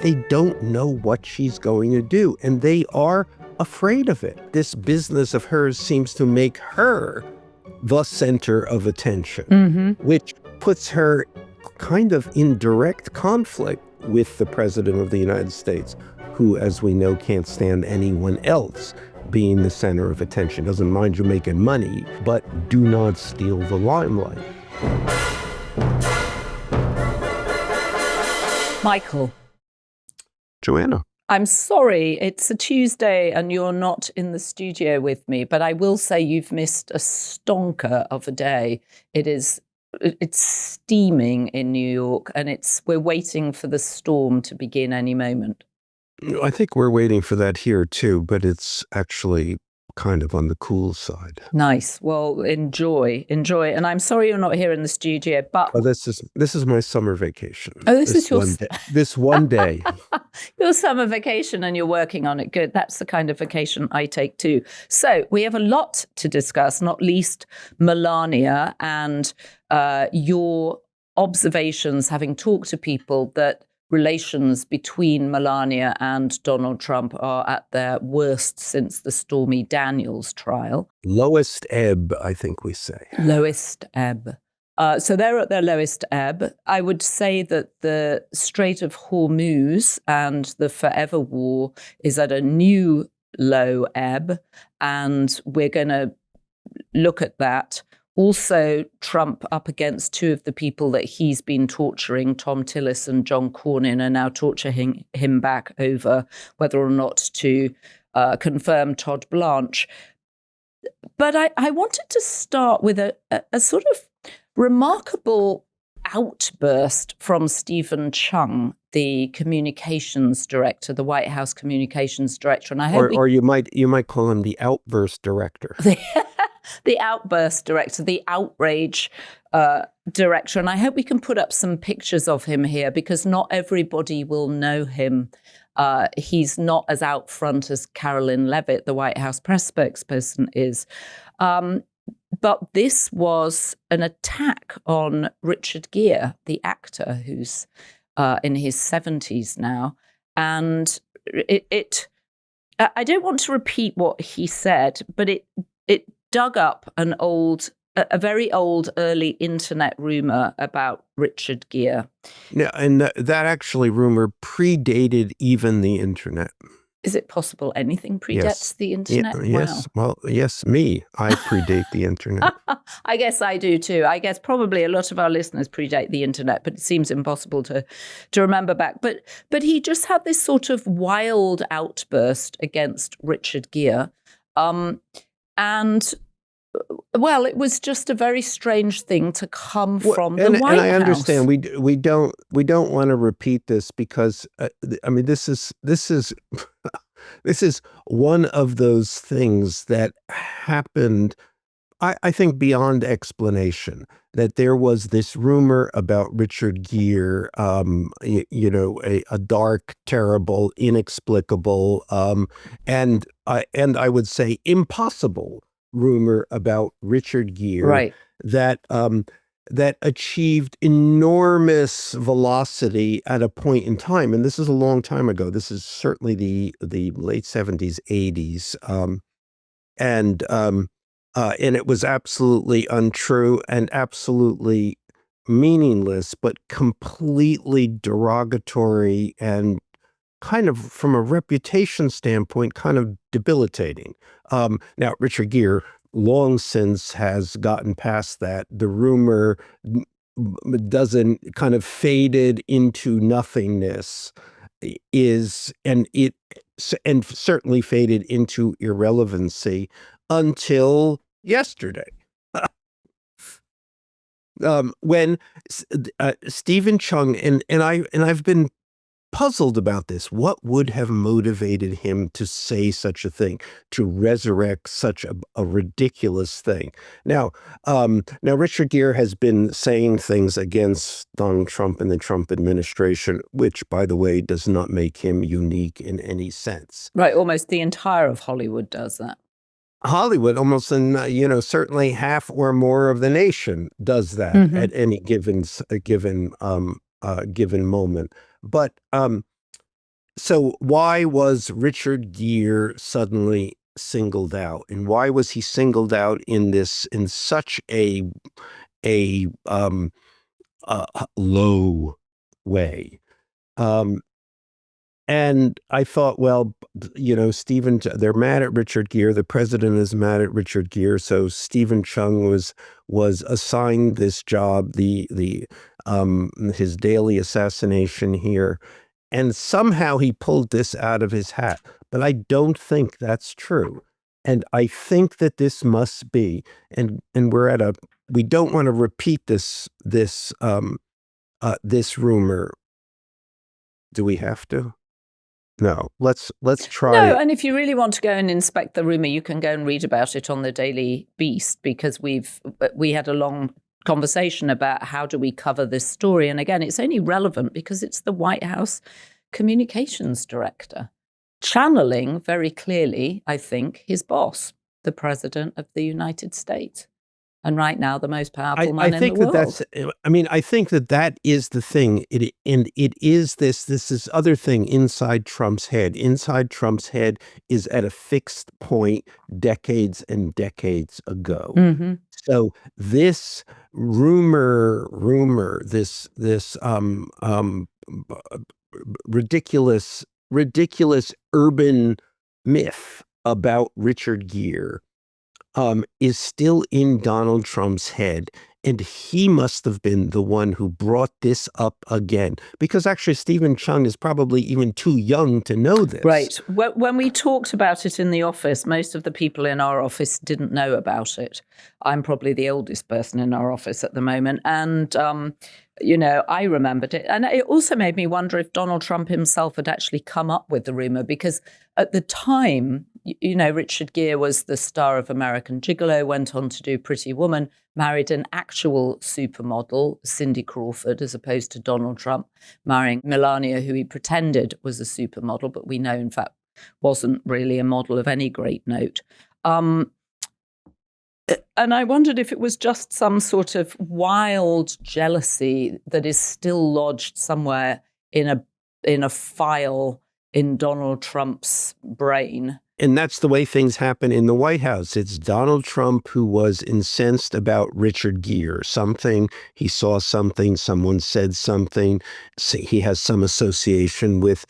They don't know what she's going to do, and they are afraid of it. This business of hers seems to make her the center of attention, which puts her kind of in direct conflict with the President of the United States, who, as we know, can't stand anyone else being the center of attention. Doesn't mind you making money, but do not steal the limelight. Michael. Joanna. I'm sorry, it's a Tuesday and you're not in the studio with me, but I will say you've missed a stonker of a day. It's steaming in New York, and we're waiting for the storm to begin any moment. I think we're waiting for that here too, but it's actually kind of on the cool side. Nice. Well, enjoy. And I'm sorry you're not here in the studio, but this is my summer vacation. Oh, this is your this one day. Your summer vacation, and you're working on it. Good. That's the kind of vacation I take too. So we have a lot to discuss, not least Melania and your observations, having talked to people, that relations between Melania and Donald Trump are at their worst since the Stormy Daniels trial. Lowest ebb, I think we say. Lowest ebb. So they're at their lowest ebb. I would say that the Strait of Hormuz and the forever war is at a new low ebb, and we're going to look at that. Also, Trump up against two of the people that he's been torturing, Thom Tillis and John Cornyn, are now torturing him back over whether or not to confirm Todd Blanche. But I wanted to start with a sort of remarkable outburst from Stephen Chung, the communications director, the White House communications director. And I hope or you might call him the outburst director. The outburst director, the outrage director. And I hope we can put up some pictures of him here, because not everybody will know him. He's not as out front as Caroline Leavitt, the White House press spokesperson, is. But this was an attack on Richard Gere, the actor who's in his 70s now. And I don't want to repeat what he said, but it dug up a very old early internet rumor about Richard Gere. Yeah, and that actually rumor predated even the internet. Is it possible anything predates the internet? Yes. Wow. Well, yes, me. I predate the internet. I guess I do too. I guess probably a lot of our listeners predate the internet, but it seems impossible to remember back. But he just had this sort of wild outburst against Richard Gere. And well, it was just a very strange thing to come from the White House. And I understand we don't want to repeat this, because I mean this is this is one of those things that happened, I think, beyond explanation. That there was this rumor about Richard Gere, a dark, terrible, inexplicable, and I would say impossible rumor about Richard Gere, right, that achieved enormous velocity at a point in time, and this is a long time ago. This is certainly the late 70s, 80s, and it was absolutely untrue and absolutely meaningless, but completely derogatory and kind of, from a reputation standpoint, kind of debilitating. Now, Richard Gere long since has gotten past that. The rumor doesn't kind of faded into nothingness, and certainly faded into irrelevancy until yesterday. When Stephen Chung, and I've been puzzled about this. What would have motivated him to say such a thing, to resurrect such a ridiculous thing? Now, Richard Gere has been saying things against Donald Trump and the Trump administration, which, by the way, does not make him unique in any sense. Right, almost the entire of Hollywood does that. Hollywood, almost, certainly half or more of the nation does that at any given moment. But So why was Richard Gere suddenly singled out, and why was he singled out in such a low way? And I thought, well, they're mad at Richard Gere. The president is mad at Richard Gere. So Stephen Chung was assigned this job, his daily assassination here. And somehow he pulled this out of his hat. But I don't think that's true. And I think that this must be, and we don't want to repeat this rumor. Do we have to? No, let's try. No, and if you really want to go and inspect the rumor, you can go and read about it on the Daily Beast, because we had a long conversation about how do we cover this story. And again, it's only relevant because it's the White House communications director channeling very clearly, I think, his boss, the president of the United States. And right now, the most powerful man in the world. I think that is the thing. It is this other thing inside Trump's head. Inside Trump's head is at a fixed point decades and decades ago. Mm-hmm. So this rumor, this ridiculous urban myth about Richard Gere is still in Donald Trump's head. And he must have been the one who brought this up again, because actually Stephen Chung is probably even too young to know this. Right. When we talked about it in the office, most of the people in our office didn't know about it. I'm probably the oldest person in our office at the moment. And, I remembered it. And it also made me wonder if Donald Trump himself had actually come up with the rumor, because at the time, Richard Gere was the star of American Gigolo, went on to do Pretty Woman, married an actual supermodel, Cindy Crawford, as opposed to Donald Trump marrying Melania, who he pretended was a supermodel, but we know, in fact, wasn't really a model of any great note. And I wondered if it was just some sort of wild jealousy that is still lodged somewhere in a file in Donald Trump's brain. And that's the way things happen in the White House. It's Donald Trump who was incensed about Richard Gere. He saw something, someone said something. He has some association with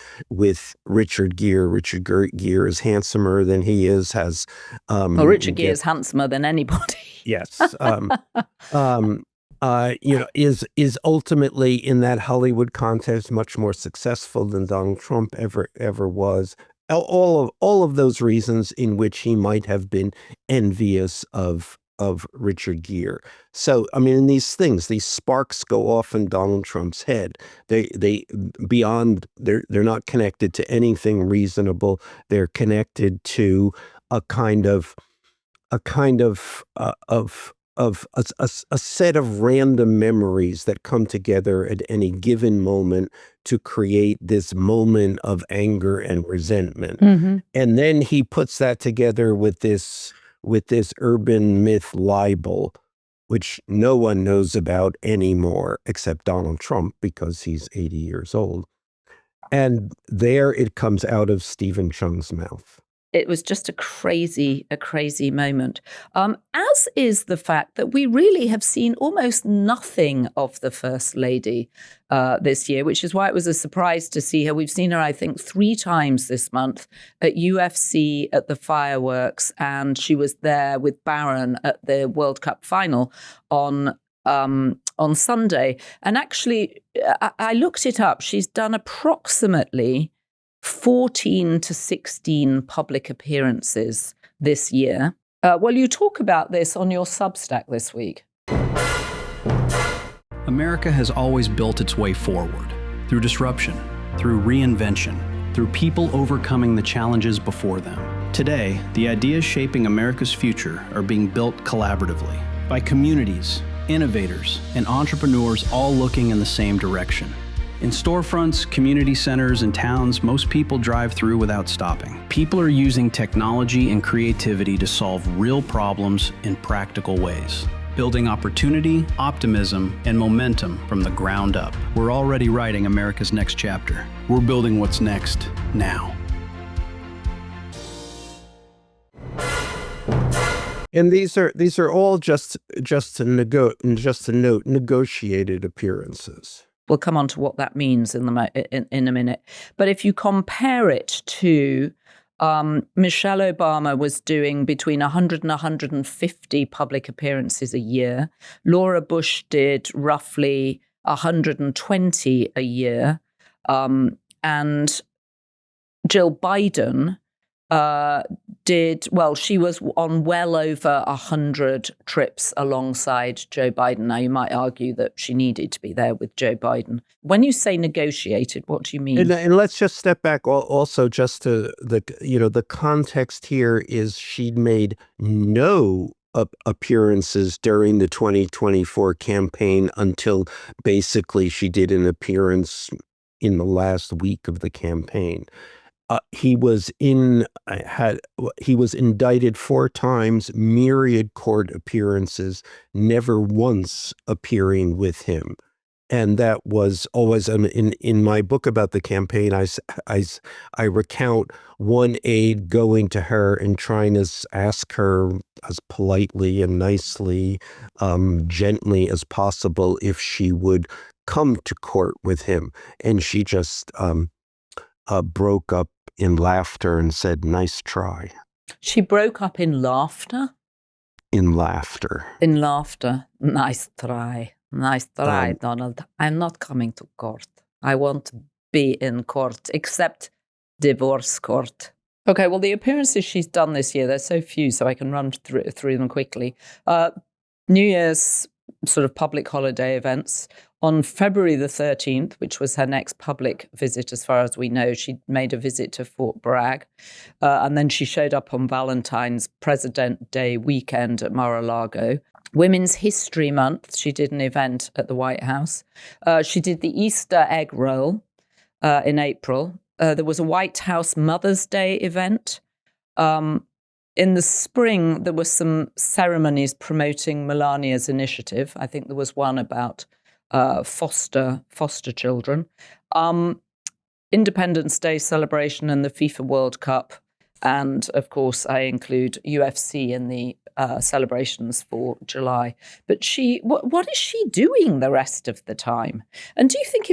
Richard Gere. Richard Gere is handsomer than he is. Richard Gere is handsomer than anybody. Yes. Is ultimately in that Hollywood context much more successful than Donald Trump ever was. All of those reasons in which he might have been envious of Richard Gere. So, these sparks go off in Donald Trump's head. They're not connected to anything reasonable. They're connected to a set of random memories that come together at any given moment to create this moment of anger and resentment. Mm-hmm. And then he puts that together with this urban myth libel, which no one knows about anymore except Donald Trump, because he's 80 years old. And there it comes out of Stephen Chung's mouth. It was just a crazy moment, as is the fact that we really have seen almost nothing of the First Lady this year, which is why it was a surprise to see her. We've seen her, I think, 3 times this month at UFC, at the fireworks, and she was there with Barron at the World Cup final on Sunday. And actually, I looked it up. She's done approximately 14 to 16 public appearances this year. Well, you talk about this on your Substack this week. America has always built its way forward through disruption, through reinvention, through people overcoming the challenges before them. Today, the ideas shaping America's future are being built collaboratively by communities, innovators, and entrepreneurs all looking in the same direction. In storefronts, community centers, and towns, most people drive through without stopping. People are using technology and creativity to solve real problems in practical ways. building opportunity, optimism, and momentum from the ground up. We're already writing America's next chapter. We're building what's next now. And these are all just to note negotiated appearances. We'll come on to what that means in a minute. But if you compare it to Michelle Obama was doing between 100 and 150 public appearances a year. Laura Bush did roughly 120 a year. And Jill Biden she was on well over 100 trips alongside Joe Biden. Now, you might argue that she needed to be there with Joe Biden. When you say negotiated, what do you mean? And let's just step back also just to the context here is she'd made no appearances during the 2024 campaign until basically she did an appearance in the last week of the campaign. He was indicted 4 times, myriad court appearances, never once appearing with him. And that was always in my book about the campaign. I recount one aide going to her and trying to ask her as politely and nicely, gently as possible if she would come to court with him, and she just broke up in laughter and said, "Nice try." She broke up in laughter? In laughter. In laughter. Nice try. Nice try, Donald. I'm not coming to court. I won't be in court, except divorce court. Okay, well, the appearances she's done this year, there's so few, so I can run through them quickly. New Year's sort of public holiday events. On February the 13th, which was her next public visit, as far as we know, she made a visit to Fort Bragg. And then she showed up on Valentine's President Day weekend at Mar-a-Lago. Women's History Month, she did an event at the White House. She did the Easter egg roll in April. There was a White House Mother's Day event. In the spring, there were some ceremonies promoting Melania's initiative. I think there was one about foster children. Independence Day celebration and the FIFA World Cup. And of course, I include UFC in the celebrations for July. But what is she doing the rest of the time? And do you think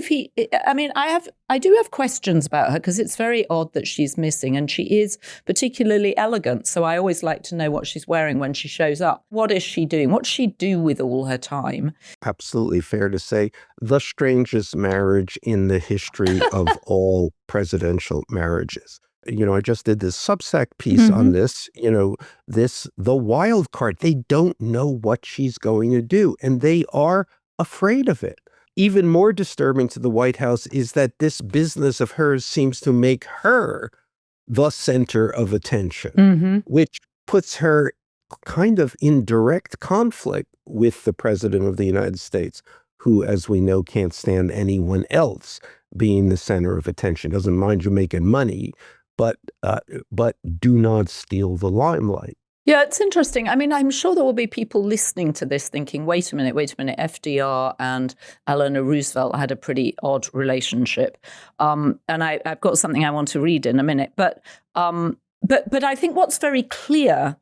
I do have questions about her, because it's very odd that she's missing, and she is particularly elegant. So I always like to know what she's wearing when she shows up. What is she doing? What does she do with all her time? Absolutely fair to say the strangest marriage in the history of all presidential marriages. I just did this Substack piece on this, the wild card. They don't know what she's going to do, and they are afraid of it. Even more disturbing to the White House is that this business of hers seems to make her the center of attention, which puts her kind of in direct conflict with the President of the United States, who, as we know, can't stand anyone else being the center of attention. Doesn't mind you making money, but do not steal the limelight. Yeah, it's interesting. I mean, I'm sure there will be people listening to this thinking, wait a minute, FDR and Eleanor Roosevelt had a pretty odd relationship. And I've got something I want to read in a minute. But I think what's very clear,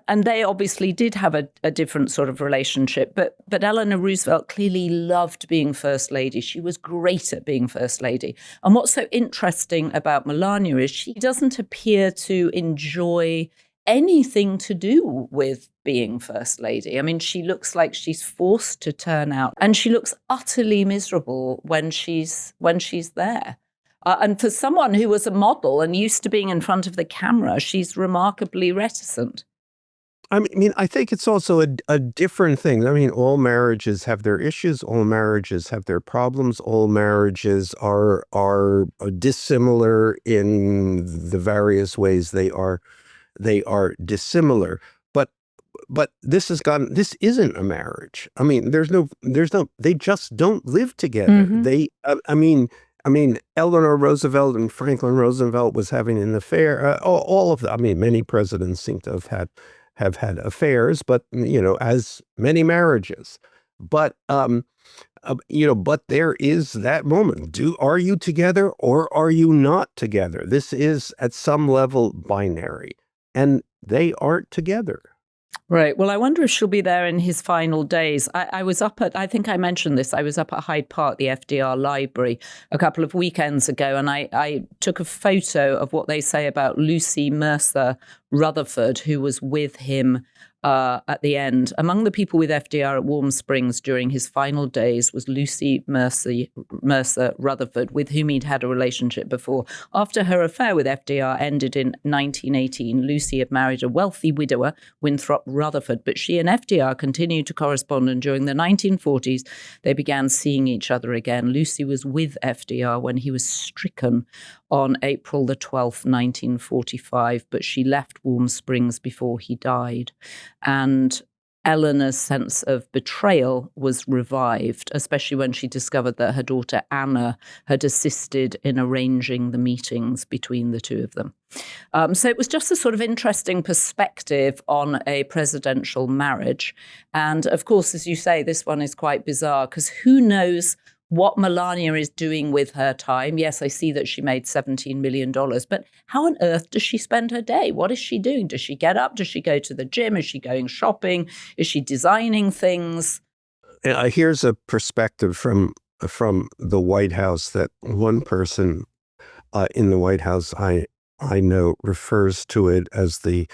and they obviously did have a different sort of relationship, but Eleanor Roosevelt clearly loved being First Lady. She was great at being First Lady. And what's so interesting about Melania is she doesn't appear to enjoy anything to do with being First Lady. I mean, she looks like she's forced to turn out, and she looks utterly miserable when she's there. And for someone who was a model and used to being in front of the camera, she's remarkably reticent. I mean, I think it's also a different thing. I mean, all marriages have their issues. All marriages have their problems. All marriages are dissimilar in the various ways they are dissimilar. But this isn't a marriage. I mean, they just don't live together. I mean, Eleanor Roosevelt and Franklin Roosevelt was having an affair. All of them. I mean, many presidents seem to have have had affairs, but, as many marriages. But, but there is that moment. Are you together or are you not together? This is at some level binary, and they aren't together. Right. Well, I wonder if she'll be there in his final days. I was up at, I think I mentioned this, I was up at Hyde Park, the FDR library, a couple of weekends ago, and I took a photo of what they say about Lucy Mercer Rutherford, who was with him at the end. Among the people with FDR at Warm Springs during his final days was Lucy Mercer Rutherford, with whom he'd had a relationship before. After her affair with FDR ended in 1918, Lucy had married a wealthy widower, Winthrop Rutherford, but she and FDR continued to correspond, and during the 1940s, they began seeing each other again. Lucy was with FDR when he was stricken on April the 12th, 1945, but she left Warm Springs before he died. And Eleanor's sense of betrayal was revived, especially when she discovered that her daughter Anna had assisted in arranging the meetings between the two of them. So it was just a sort of interesting perspective on a presidential marriage. And of course, as you say, this one is quite bizarre because who knows what Melania is doing with her time. Yes, I see that she made $17 million, but how on earth does she spend her day? What is she doing? Does she get up? Does she go to the gym? Is she going shopping? Is she designing things? Here's a perspective from the White House that one person in the White House I know refers to it as the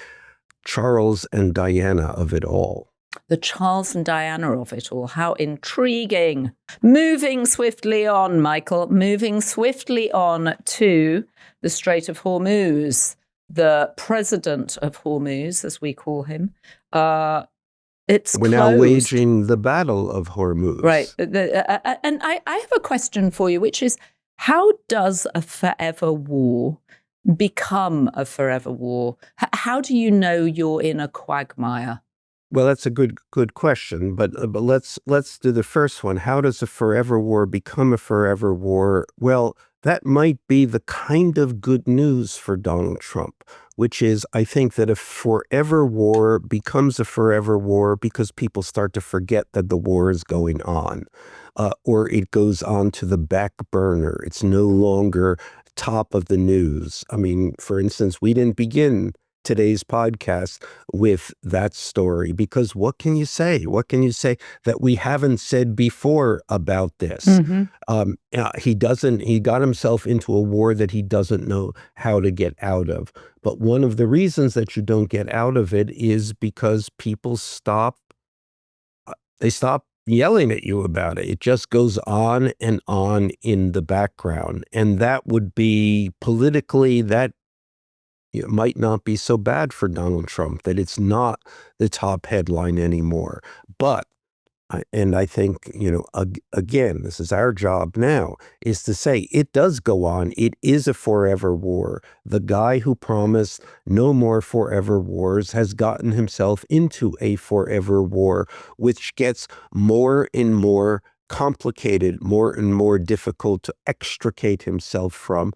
Charles and Diana of it all. The Charles and Diana of it all. How intriguing. Moving swiftly on, Michael, moving swiftly on to the Strait of Hormuz. The president of Hormuz, as we call him, We're now waging the Battle of Hormuz. Right. And I have a question for you, which is, how does a forever war become a forever war? How do you know you're in a quagmire? Well, that's a good question, but let's do the first one. How does a forever war become a forever war? Well, that might be the kind of good news for Donald Trump, which is, I think that a forever war becomes a forever war because people start to forget that the war is going on, or it goes on to the back burner. It's no longer top of the news. I mean, for instance, we didn't begin today's podcast with that story because what can you say? What can you say that we haven't said before about this? Mm-hmm. He got himself into a war that he doesn't know how to get out of. But one of the reasons that you don't get out of it is because people stop yelling at you about it. It just goes on and on in the background. And that would be politically, that it might not be so bad for Donald Trump, that it's not the top headline anymore. But, I think, again, this is our job now, is to say it does go on. It is a forever war. The guy who promised no more forever wars has gotten himself into a forever war, which gets more and more complicated, more and more difficult to extricate himself from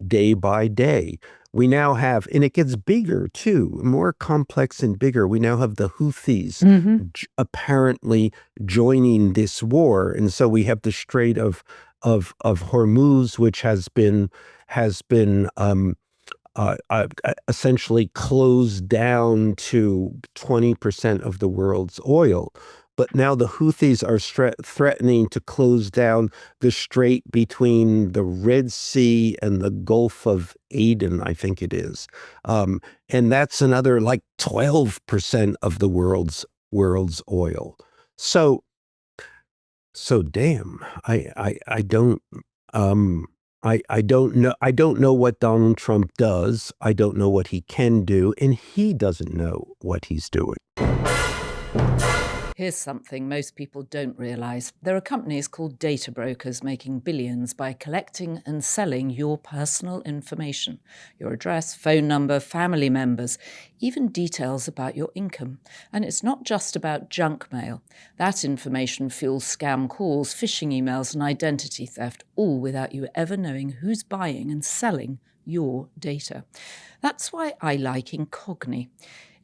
day by day. We now have, and it gets bigger too, more complex and bigger. We now have the Houthis apparently joining this war, and so we have the Strait of Hormuz, which has been essentially closed down to 20% of the world's oil. But now the Houthis are threatening to close down the strait between the Red Sea and the Gulf of Aden, I think it is. And that's another like 12% of the world's oil. So damn, I don't know. I don't know what Donald Trump does. I don't know what he can do, and he doesn't know what he's doing. Here's something most people don't realize. There are companies called data brokers making billions by collecting and selling your personal information, your address, phone number, family members, even details about your income. And it's not just about junk mail. That information fuels scam calls, phishing emails, and identity theft, all without you ever knowing who's buying and selling your data. That's why I like Incogni.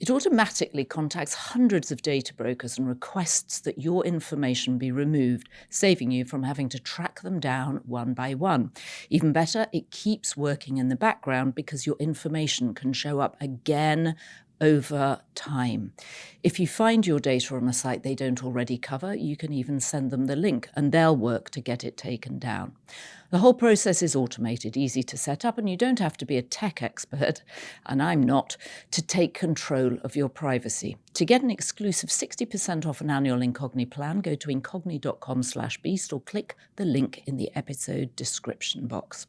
It automatically contacts hundreds of data brokers and requests that your information be removed, saving you from having to track them down one by one. Even better, it keeps working in the background because your information can show up again over time. If you find your data on a site they don't already cover, you can even send them the link and they'll work to get it taken down. The whole process is automated, easy to set up, and you don't have to be a tech expert, and I'm not, to take control of your privacy. To get an exclusive 60% off an annual Incogni plan, go to incogni.com/beast or click the link in the episode description box.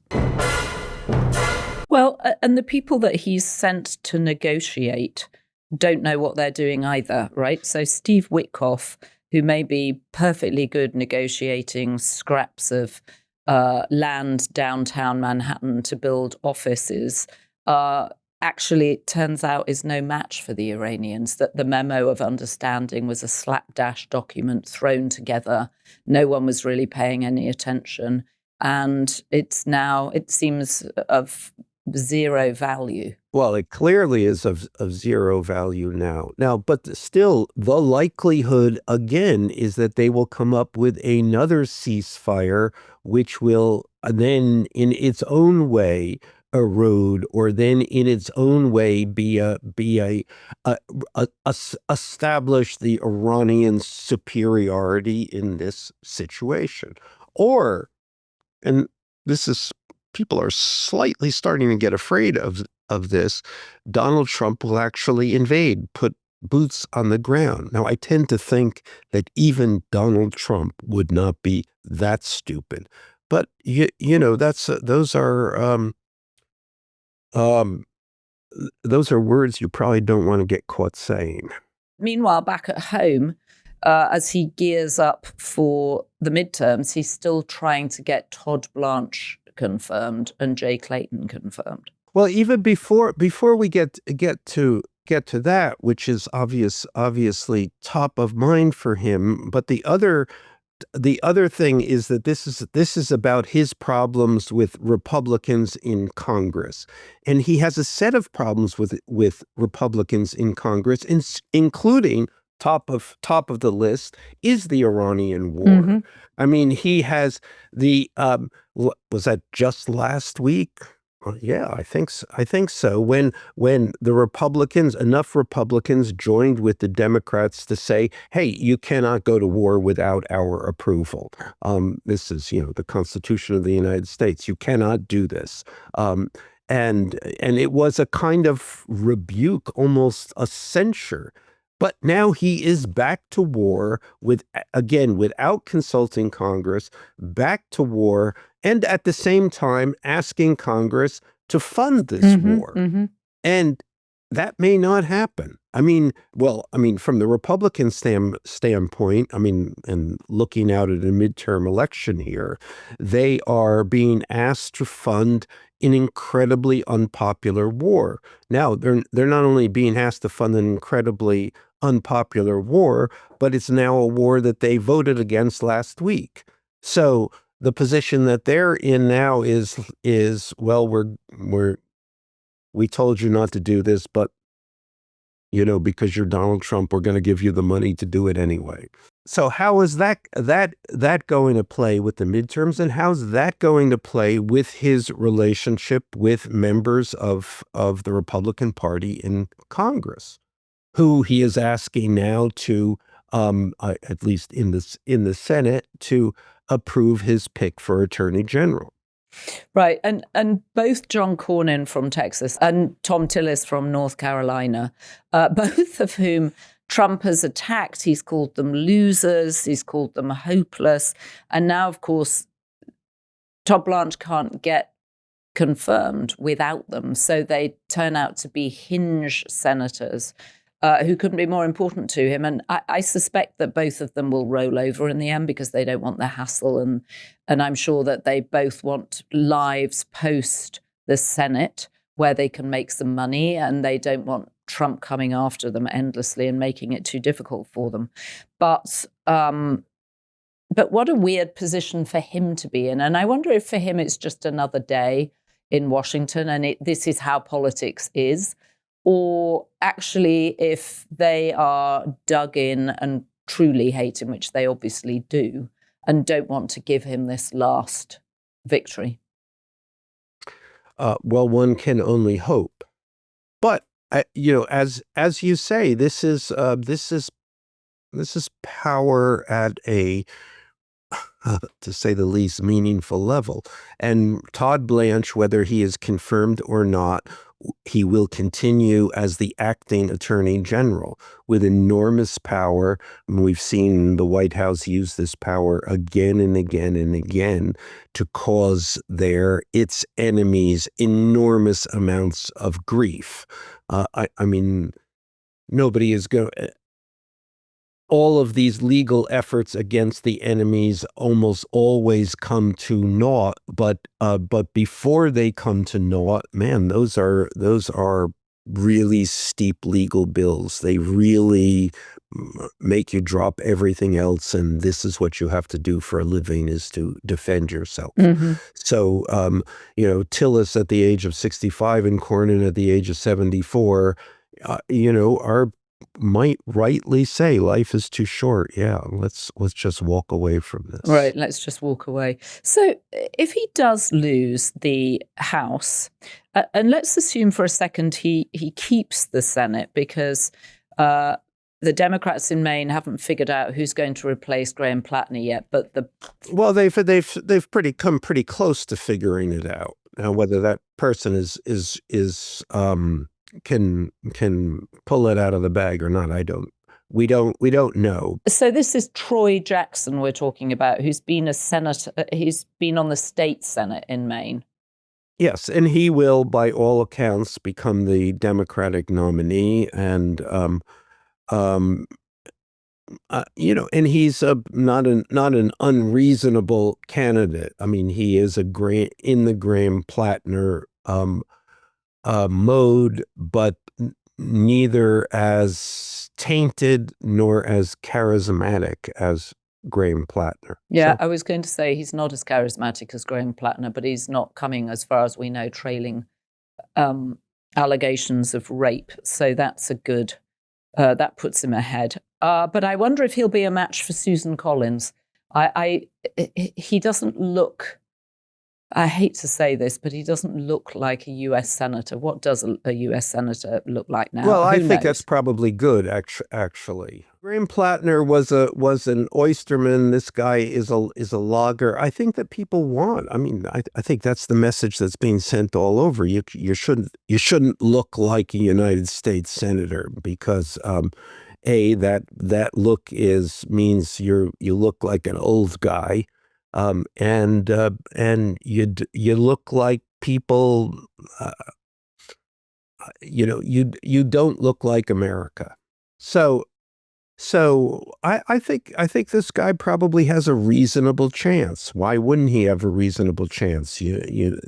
Well, and the people that he's sent to negotiate don't know what they're doing either, right? So Steve Witkoff, who may be perfectly good negotiating scraps of land downtown Manhattan to build offices, actually, it turns out, is no match for the Iranians, that the memo of understanding was a slapdash document thrown together. No one was really paying any attention. And it's now, it seems, of zero value. Well, it clearly is of zero value now. But still, the likelihood, again, is that they will come up with another ceasefire, which will then, in its own way, erode, or then in its own way establish the Iranian superiority in this situation. Or, and this is, people are slightly starting to get afraid of this, Donald Trump will actually invade, put boots on the ground. Now, I tend to think that even Donald Trump would not be that stupid. But, you know, those are words you probably don't want to get caught saying. Meanwhile, back at home, as he gears up for the midterms, he's still trying to get Todd, Blanche confirmed and Jay Clayton confirmed. Well, even before we get to that, which is obviously top of mind for him, but the other thing is that this is about his problems with Republicans in Congress, and he has a set of problems with Republicans in Congress, including top of the list is the Iranian war. Mm-hmm. I mean, he has the was that just last week? Well, yeah, I think so. When the enough Republicans joined with the Democrats to say, "Hey, you cannot go to war without our approval. This is, the Constitution of the United States. You cannot do this." And it was a kind of rebuke, almost a censure. But now he is back to war without consulting Congress, back to war, and at the same time asking Congress to fund this war. Mm-hmm. And that may not happen. I mean, from the Republican standpoint, and looking out at a midterm election here, they are being asked to fund an incredibly unpopular war. Now, they're not only being asked to fund an incredibly unpopular war, but it's now a war that they voted against last week. So the position that they're in now is well, we told you not to do this, but because you're Donald Trump, we're going to give you the money to do it anyway. So how is that going to play with the midterms, and how's that going to play with his relationship with members of the Republican Party in Congress, who he is asking now to, at least in the Senate, to approve his pick for Attorney General? Right. And both John Cornyn from Texas and Thom Tillis from North Carolina, both of whom Trump has attacked. He's called them losers. He's called them hopeless. And now, of course, Todd Blanche can't get confirmed without them. So they turn out to be hinge senators who couldn't be more important to him. And I suspect that both of them will roll over in the end because they don't want the hassle. And I'm sure that they both want lives post the Senate where they can make some money, and they don't want Trump coming after them endlessly and making it too difficult for them. But what a weird position for him to be in. And I wonder if for him it's just another day in Washington, and this is how politics is. Or actually, if they are dug in and truly hate him, which they obviously do, and don't want to give him this last victory. Well, one can only hope. But as you say, this is power at a to say the least meaningful level. And Todd Blanche, whether he is confirmed or not, he will continue as the acting attorney general with enormous power. And we've seen the White House use this power again and again and again to cause its enemies enormous amounts of grief. I mean, nobody is going. All of these legal efforts against the enemies almost always come to naught, but before they come to naught, man, those are really steep legal bills. They really make you drop everything else, and this is what you have to do for a living, is to defend yourself. Mm-hmm. So, Tillis at the age of 65 and Cornyn at the age of 74, might rightly say life is too short. Yeah, let's just walk away from this. Right, let's just walk away. So if he does lose the House, and let's assume for a second he keeps the Senate, because the Democrats in Maine haven't figured out who's going to replace Graham Plattner yet. But they've come pretty close to figuring it out. Now, whether that person can pull it out of the bag or not, we don't know. So this is Troy Jackson we're talking about, who's been a senator. He's been on the state Senate in Maine. Yes, and he will, by all accounts, become the Democratic nominee, and and he's not an unreasonable candidate. I mean, he is in the Graham Plattner mode, but neither as tainted nor as charismatic as Graham Plattner. Yeah, I was going to say he's not as charismatic as Graham Plattner, but he's not coming, as far as we know, trailing allegations of rape. So that's a good, that puts him ahead. But I wonder if he'll be a match for Susan Collins. He doesn't look, I hate to say this, but he doesn't look like a U.S. senator. What does a U.S. senator look like now? Well, I think that's probably good, actually. Graham Plattner was an oysterman. This guy is a logger. I think that people want. I mean, I think that's the message that's being sent all over. You shouldn't look like a United States senator, because that look means you look like an old guy. And you look like people, you don't look like America. So I think this guy probably has a reasonable chance. Why wouldn't he have a reasonable chance? If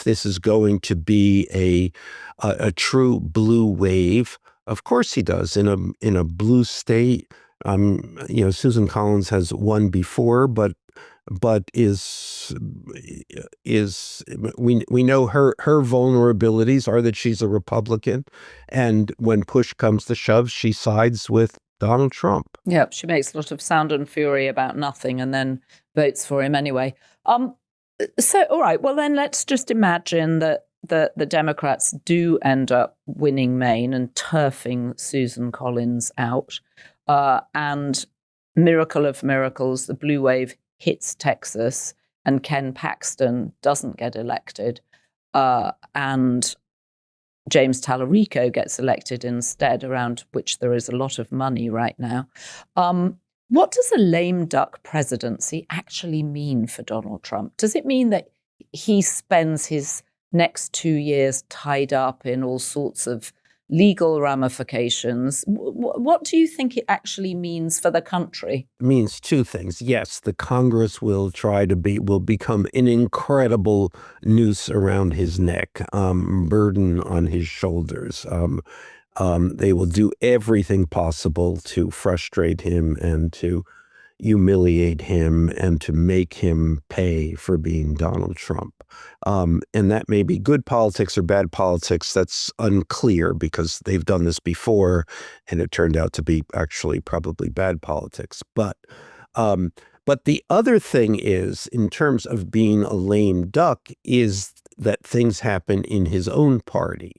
this is going to be a true blue wave, of course he does, in a blue state. Susan Collins has won before, but we know her vulnerabilities are that she's a Republican, and when push comes to shove, she sides with Donald Trump. Yeah, she makes a lot of sound and fury about nothing, and then votes for him anyway. So, all right, well then let's just imagine that the Democrats do end up winning Maine and turfing Susan Collins out. And miracle of miracles, the blue wave hits Texas, and Ken Paxton doesn't get elected, and James Tallarico gets elected instead, around which there is a lot of money right now. What does a lame duck presidency actually mean for Donald Trump? Does it mean that he spends his next 2 years tied up in all sorts of legal ramifications? What do you think it actually means for the country? It means two things. Yes, the Congress will become an incredible noose around his neck, burden on his shoulders. They will do everything possible to frustrate him and to humiliate him and to make him pay for being Donald Trump. And that may be good politics or bad politics. That's unclear because they've done this before and it turned out to be actually probably bad politics. But the other thing is, in terms of being a lame duck, is that things happen in his own party.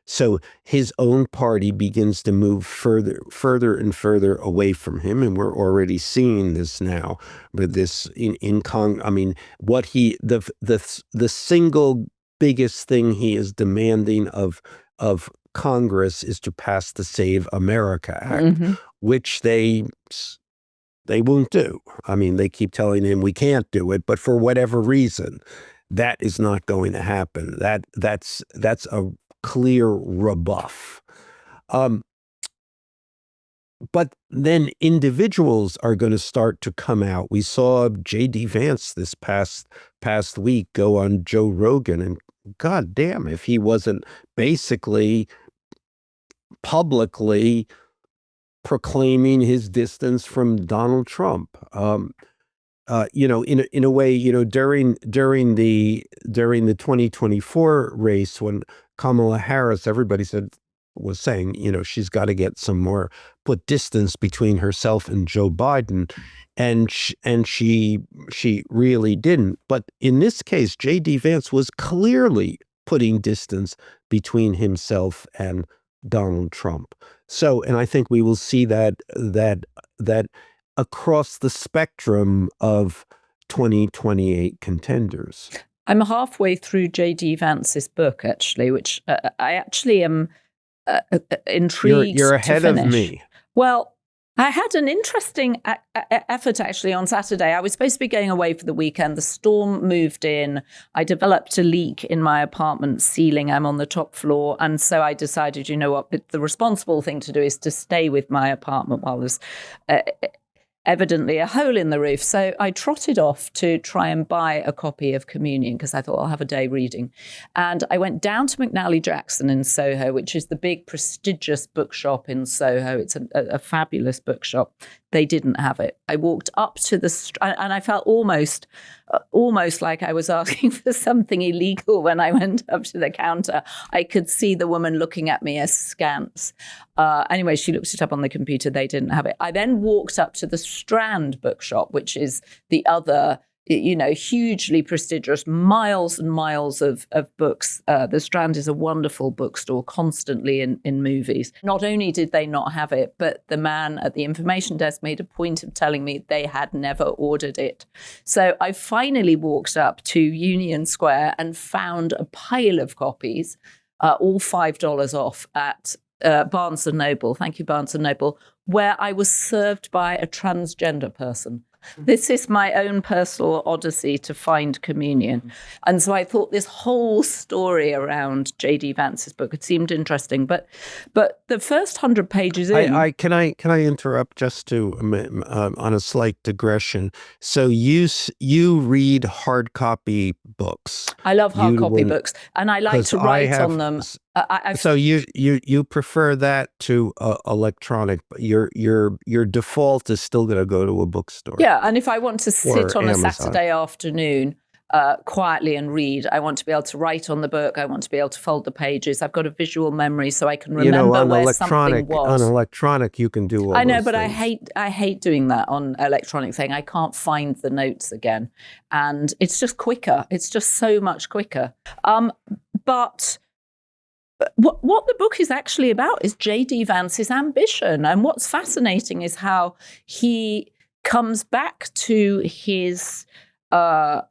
So his own party begins to move further and further away from him, and we're already seeing this now with this I mean, what the single biggest thing he is demanding of Congress is to pass the Save America Act, which they won't do. I mean, they keep telling him we can't do it, but for whatever reason, that is not going to happen. That's a clear rebuff. But then individuals are going to start to come out. We saw J.D. Vance this past week go on Joe Rogan, and God damn, if he wasn't basically publicly proclaiming his distance from Donald Trump. In a way, during the 2024 race, when Kamala Harris, everybody was saying, she's got to get some more, put distance between herself and Joe Biden, and she really didn't. But in this case, J.D. Vance was clearly putting distance between himself and Donald Trump. So, and I think we will see that across the spectrum of 2028 contenders. I'm halfway through J.D. Vance's book, actually, which I actually am intrigued. You're ahead to finish. of me. Well, I had an interesting effort, actually, on Saturday. I was supposed to be going away for the weekend. The storm moved in. I developed a leak in my apartment ceiling. I'm on the top floor. And so I decided, you know what, the responsible thing to do is to stay with my apartment while there's evidently a hole in the roof. So I trotted off to try and buy a copy of Communion because I thought I'll have a day reading. And I went down to McNally Jackson in Soho, which is the big prestigious bookshop in Soho. It's a fabulous bookshop. They didn't have it. I walked up to and I felt almost like I was asking for something illegal when I went up to the counter. I could see the woman looking at me askance. Anyway, she looked it up on the computer. They didn't have it. I then walked up to the Strand bookshop, which is the other, hugely prestigious, miles and miles of books. The Strand is a wonderful bookstore, constantly in movies. Not only did they not have it, but the man at the information desk made a point of telling me they had never ordered it. So I finally walked up to Union Square and found a pile of copies, all $5 off at Barnes & Noble. Thank you, Barnes & Noble, where I was served by a transgender person. This is my own personal odyssey to find Communion. And so I thought this whole story around J.D. Vance's book, it seemed interesting. But the first 100 pages in... Can I interrupt just to on a slight digression? So you read hard copy books. I love hard copy books, and I like to write on them. So you prefer that to electronic, but your default is still going to go to a bookstore. Yeah, and if I want to sit on Amazon. a Saturday afternoon quietly and read, I want to be able to write on the book. I want to be able to fold the pages. I've got a visual memory, so I can remember where something was. On electronic, you can do all I know, those but things. I hate doing that on electronic thing. I can't find the notes again, and it's just quicker. It's just so much quicker. But what the book is actually about is J.D. Vance's ambition. And what's fascinating is how he comes back to his religion,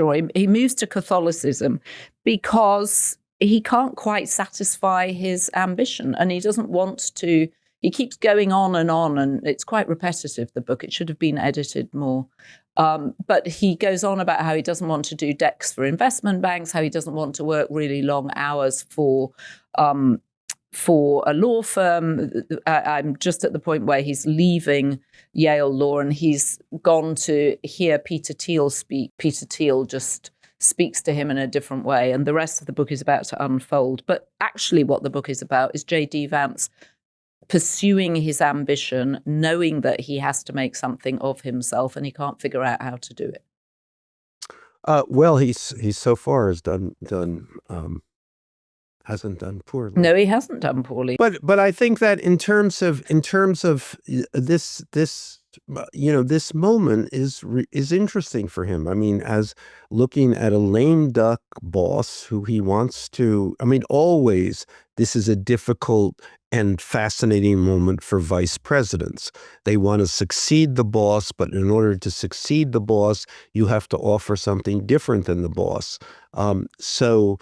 or he moves to Catholicism because he can't quite satisfy his ambition, and he doesn't want to. He keeps going on, and it's quite repetitive, the book. It should have been edited more. But he goes on about how he doesn't want to do decks for investment banks, how he doesn't want to work really long hours for a law firm. I'm just at the point where he's leaving Yale Law and he's gone to hear Peter Thiel speak. Peter Thiel just speaks to him in a different way, and the rest of the book is about to unfold. But actually what the book is about is J.D. Vance pursuing his ambition, knowing that he has to make something of himself and he can't figure out how to do it? Well, he's so far has hasn't done poorly. No, he hasn't done poorly. But I think that in terms of this this moment is interesting for him. I mean, as looking at a lame duck boss who he wants to. I mean, always this is a difficult and fascinating moment for vice presidents. They want to succeed the boss, but in order to succeed the boss, you have to offer something different than the boss. So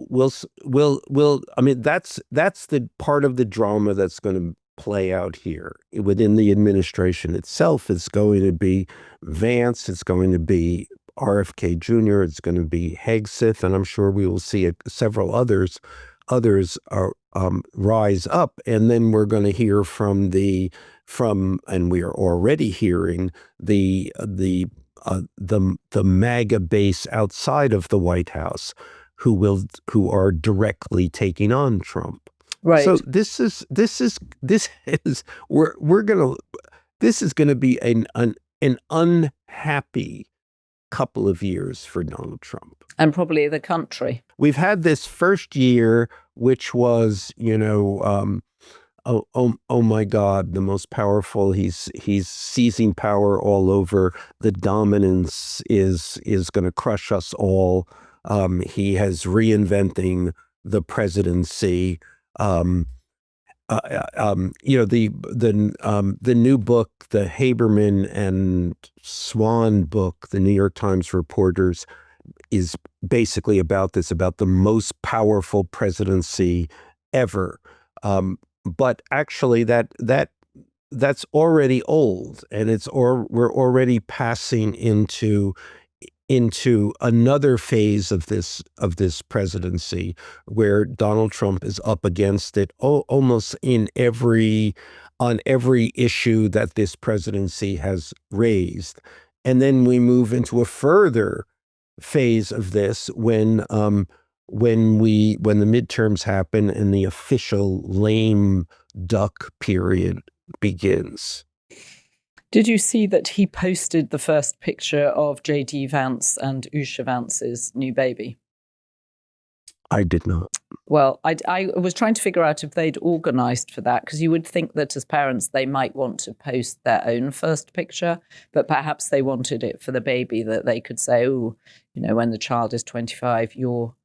we'll. I mean, that's the part of the drama that's going to play out here within the administration itself. It's going to be Vance. It's going to be RFK Jr. It's going to be Hegseth, and I'm sure we will see several others are rise up, and then we're going to hear from and we are already hearing the MAGA base outside of the White House who are directly taking on Trump. Right. So this is going to be an unhappy couple of years for Donald Trump. And probably the country. We've had this first year, which was, oh my God, the most powerful. He's seizing power all over. The dominance is going to crush us all. He has reinventing the presidency. The new book, the Haberman and Swan book, the New York Times reporters, is basically about this, about the most powerful presidency ever. But actually, that's already old, and we're already passing into another phase of this presidency where Donald Trump is up against it almost on every issue that this presidency has raised. And then we move into a further phase of this when the midterms happen and the official lame duck period begins. Did you see that he posted the first picture of J.D. Vance and Usha Vance's new baby? I did not. Well, I was trying to figure out if they'd organised for that, because you would think that as parents they might want to post their own first picture, but perhaps they wanted it for the baby, that they could say, oh, when the child is 25, your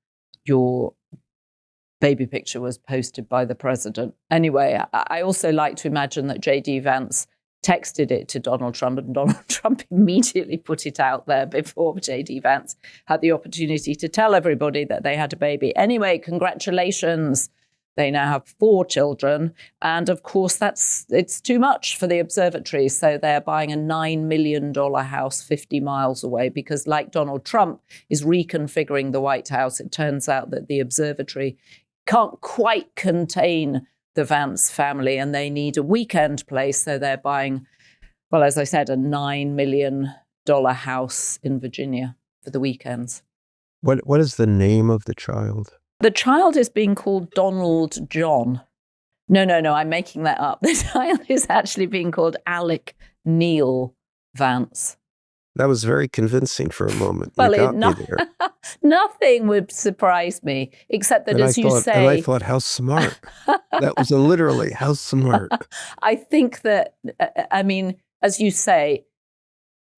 baby picture was posted by the president. Anyway, I also like to imagine that J.D. Vance texted it to Donald Trump, and Donald Trump immediately put it out there before J.D. Vance had the opportunity to tell everybody that they had a baby. Anyway, congratulations. They now have 4 children. And of course, it's too much for the observatory. So they're buying a $9 million house 50 miles away because, like Donald Trump is reconfiguring the White House, it turns out that the observatory can't quite contain the Vance family, and they need a weekend place. So they're buying, well, as I said, a $9 million house in Virginia for the weekends. What is the name of the child? The child is being called Donald John. No, I'm making that up. The child is actually being called Alec Neil Vance. That was very convincing for a moment. Well, you got me there. Nothing would surprise me, except that, as you say... And I thought, how smart. That was literally, how smart. I think that, as you say,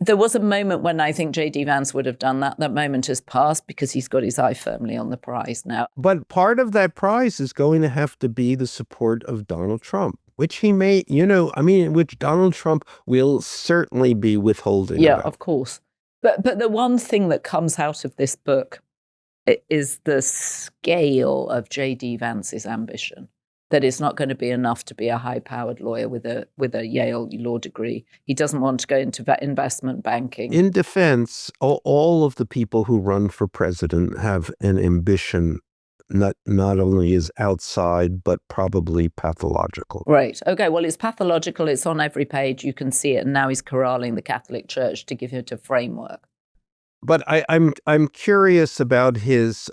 there was a moment when I think J.D. Vance would have done that. That moment has passed because he's got his eye firmly on the prize now. But part of that prize is going to have to be the support of Donald Trump, which he may, which Donald Trump will certainly be withholding. Yeah, about. Of course. But the one thing that comes out of this book is the scale of J.D. Vance's ambition. That it's not going to be enough to be a high-powered lawyer with a Yale law degree. He doesn't want to go into investment banking. In defense, all of the people who run for president have an ambition not only is outside, but probably pathological. Right. Okay. Well, it's pathological. It's on every page. You can see it. And now he's corralling the Catholic Church to give it a framework. But I'm curious about his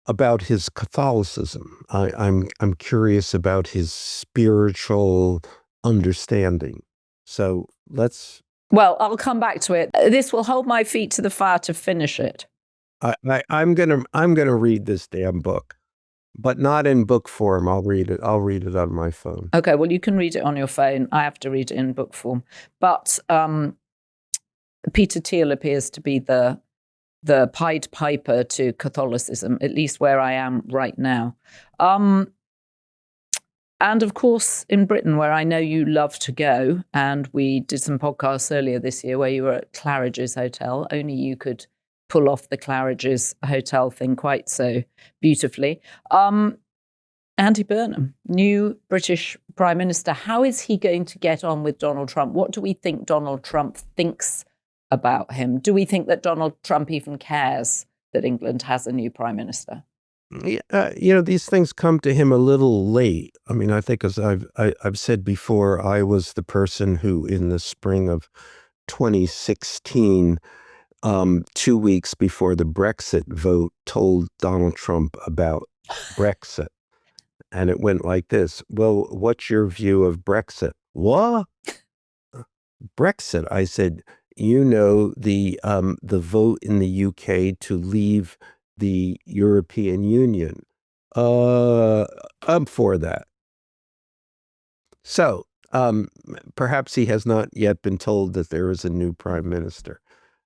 about his Catholicism. I'm curious about his spiritual understanding. So let's. Well, I'll come back to it. This will hold my feet to the fire to finish it. I'm gonna read this damn book, but not in book form. I'll read it on my phone. Okay, well, you can read it on your phone. I have to read it in book form. But Peter Thiel appears to be the Pied Piper to Catholicism, at least where I am right now. And of course, in Britain, where I know you love to go, and we did some podcasts earlier this year where you were at Claridge's Hotel. Only you could pull off the Claridge's Hotel thing quite so beautifully. Andy Burnham, new British Prime Minister. How is he going to get on with Donald Trump? What do we think Donald Trump thinks about him? Do we think that Donald Trump even cares that England has a new Prime Minister? Yeah, these things come to him a little late. I mean, I think, as I've said before, I was the person who, in the spring of 2016, 2 weeks before the Brexit vote, told Donald Trump about Brexit. And it went like this. Well, what's your view of Brexit? What? Brexit? I said, the vote in the UK to leave the European Union. I'm for that. So perhaps he has not yet been told that there is a new prime minister.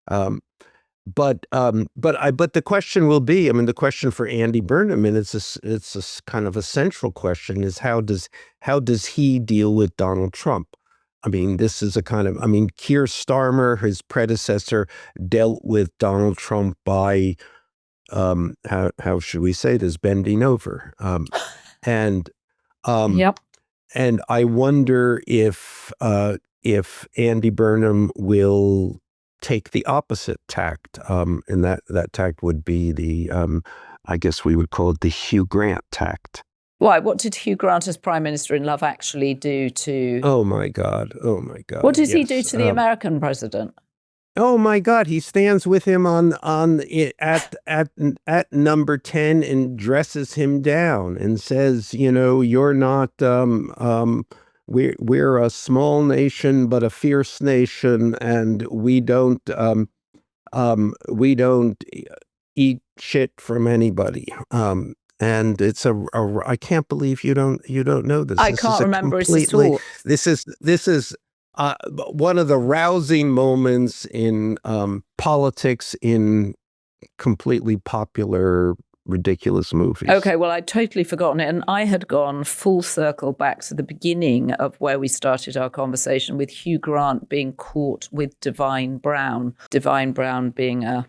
But the question will be, I mean, the question for Andy Burnham, and it's a kind of a central question, is how does he deal with Donald Trump? I mean, this is Keir Starmer, his predecessor, dealt with Donald Trump by how should we say this, bending over, Yep. And I wonder if Andy Burnham will take the opposite tact, and that tact would be the I guess we would call it the Hugh Grant tact. Why? What did Hugh Grant as Prime Minister in Love Actually do to... Oh my God. What does he do to the American president? Oh my God, he stands with him at number 10 and dresses him down and says, you're not we're a small nation but a fierce nation, and we don't eat shit from anybody. And it's I can't believe you don't know this. I can't remember it at all. This is one of the rousing moments in politics in completely popular, ridiculous movies. Okay, well, I'd totally forgotten it. And I had gone full circle back to the beginning of where we started our conversation, with Hugh Grant being caught with Divine Brown. Divine Brown being a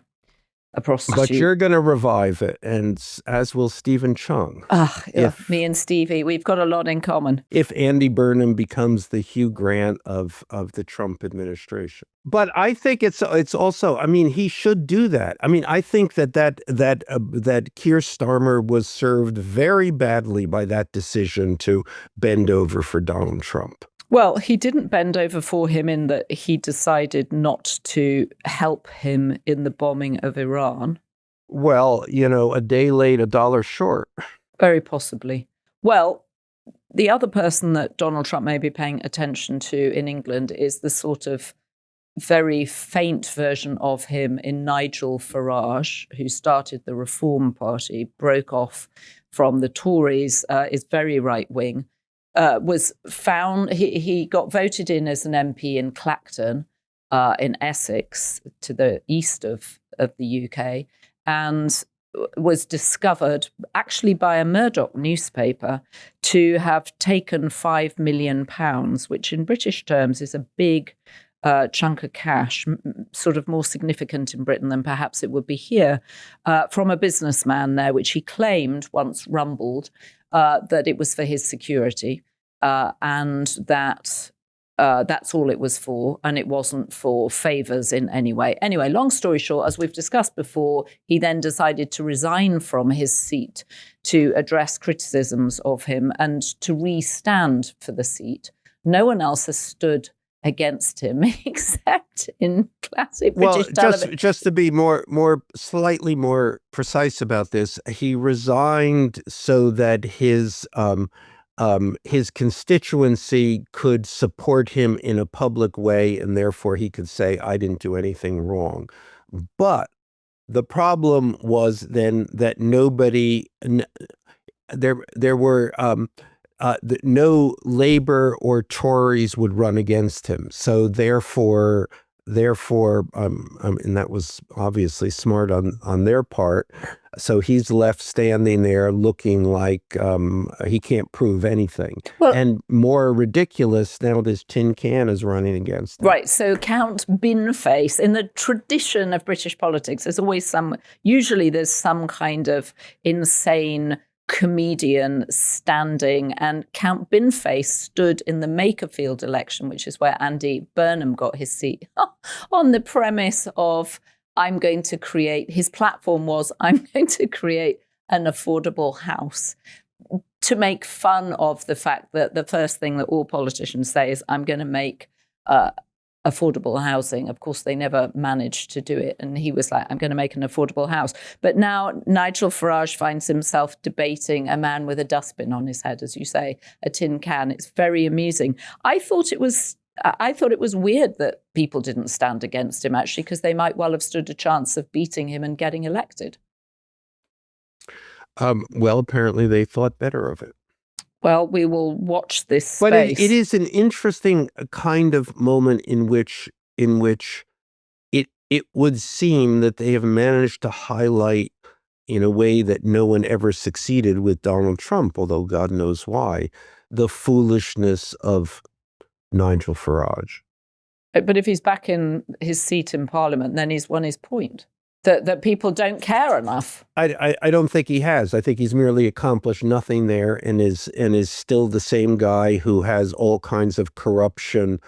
prostitute. But you're going to revive it, and as will Stephen Chung. Me and Stevie, we've got a lot in common. If Andy Burnham becomes the Hugh Grant of the Trump administration. But I think it's also, I mean, he should do that. I mean, I think that Keir Starmer was served very badly by that decision to bend over for Donald Trump. Well, he didn't bend over for him in that he decided not to help him in the bombing of Iran. Well, a day late, $1 short. Very possibly. Well, the other person that Donald Trump may be paying attention to in England is the sort of very faint version of him in Nigel Farage, who started the Reform Party, broke off from the Tories, is very right-wing. Was found, he got voted in as an MP in Clacton in Essex, to the east of the UK, and was discovered actually by a Murdoch newspaper to have taken £5 million, which in British terms is a big chunk of cash, sort of more significant in Britain than perhaps it would be here, from a businessman there, which he claimed, once rumbled, that it was for his security. And that's all it was for, and it wasn't for favours in any way. Anyway, long story short, as we've discussed before, he then decided to resign from his seat to address criticisms of him and to re-stand for the seat. No one else has stood against him, except in classic British television. Just to be slightly more precise about this, he resigned so that his constituency could support him in a public way, and therefore he could say, "I didn't do anything wrong." But the problem was then that there were no Labour or Tories would run against him. So therefore, and that was obviously smart on their part. So he's left standing there looking like he can't prove anything. Well, and more ridiculous, now this tin can is running against him. Right, so Count Binface, in the tradition of British politics, usually there's some kind of insane comedian standing, and Count Binface stood in the Makerfield election, which is where Andy Burnham got his seat, on the premise of his platform was, I'm going to create an affordable house, to make fun of the fact that the first thing that all politicians say is, I'm going to make affordable housing. Of course, they never managed to do it. And he was like, I'm going to make an affordable house. But now Nigel Farage finds himself debating a man with a dustbin on his head, as you say, a tin can. It's very amusing. I thought it was weird that people didn't stand against him, actually, because they might well have stood a chance of beating him and getting elected. Well, apparently they thought better of it. Well, we will watch this space. But it is an interesting kind of moment in which it would seem that they have managed to highlight, in a way that no one ever succeeded with Donald Trump, although God knows why, the foolishness of Nigel Farage. But if he's back in his seat in Parliament, then he's won his point. That people don't care enough. I don't think he has. I think he's merely accomplished nothing there, and is still the same guy who has all kinds of corruption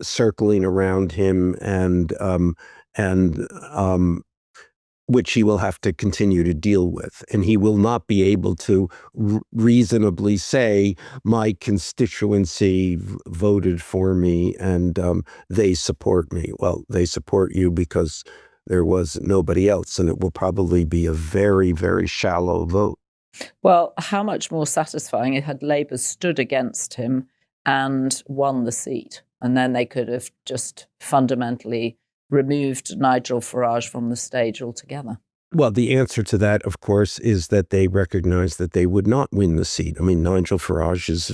circling around him, and which he will have to continue to deal with. And he will not be able to reasonably say, my constituency voted for me and they support me. Well, they support you because there was nobody else, and it will probably be a very, very shallow vote. Well, how much more satisfying it had Labour stood against him and won the seat, and then they could have just fundamentally removed Nigel Farage from the stage altogether. Well, the answer to that, of course, is that they recognize that they would not win the seat. I mean, Nigel Farage is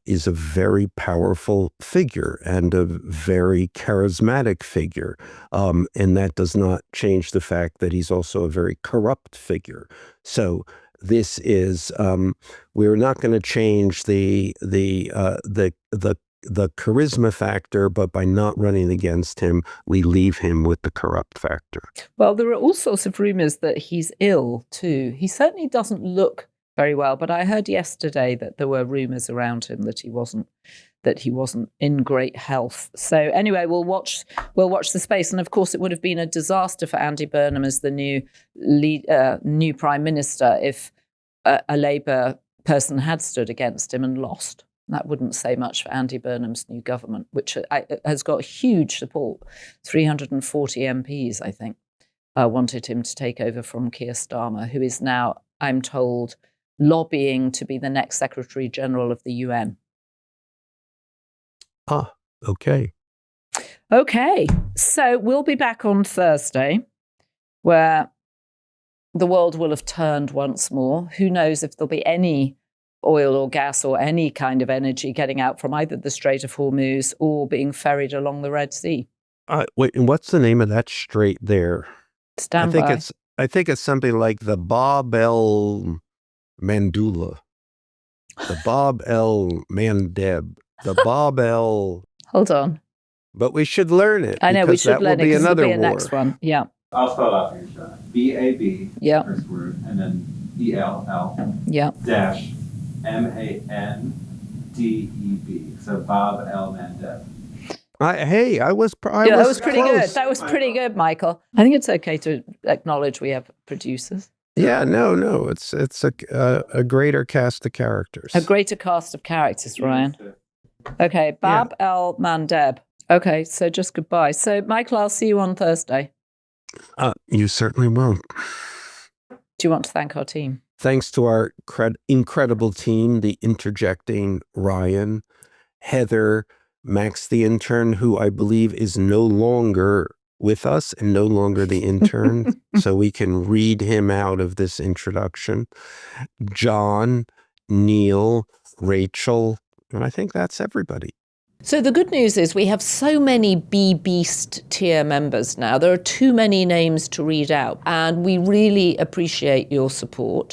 is a very powerful figure and a very charismatic figure. And that does not change the fact that he's also a very corrupt figure. So this is, we're not going to change the charisma factor, but by not running against him, we leave him with the corrupt factor. Well, there are all sorts of rumors that he's ill too. He certainly doesn't look very well, but I heard yesterday that there were rumors around him that he wasn't in great health. So anyway, we'll watch the space. And of course, it would have been a disaster for Andy Burnham as the new prime minister if a Labour person had stood against him and lost. That wouldn't say much for Andy Burnham's new government, which has got huge support. 340 MPs, I think, wanted him to take over from Keir Starmer, who is now, I'm told, lobbying to be the next Secretary General of the UN. Ah, okay. Okay, so we'll be back on Thursday, where the world will have turned once more. Who knows if there'll be any oil or gas or any kind of energy getting out from either the Strait of Hormuz or being ferried along the Red Sea. Wait, and what's the name of that strait there? Stand by. I think it's something like the Bab el Mandula, the Bab el Mandeb, the Bab el. Hold on. But we should learn it. I know we should learn it because it'll be a war. Next one. Yeah. I'll spell it out for you, Sean. B-A-B. Yeah. First word, and then E-L-L. Yeah. Dash M-A-N-D-E-B. So Bab el Mandeb. That was pretty close. good. That was pretty good, Michael. I think it's okay to acknowledge we have producers. Yeah, no. It's a greater cast of characters. A greater cast of characters, Ryan. Okay, Bab El Mandeb. Okay, so just goodbye. So, Michael, I'll see you on Thursday. You certainly will. Do you want to thank our team? Thanks to our incredible team, the interjecting Ryan, Heather, Max the intern, who I believe is no longer with us and no longer the intern, so we can read him out of this introduction. John, Neil, Rachel, and I think that's everybody. So the good news is we have so many B-Beast tier members now. There are too many names to read out, and we really appreciate your support.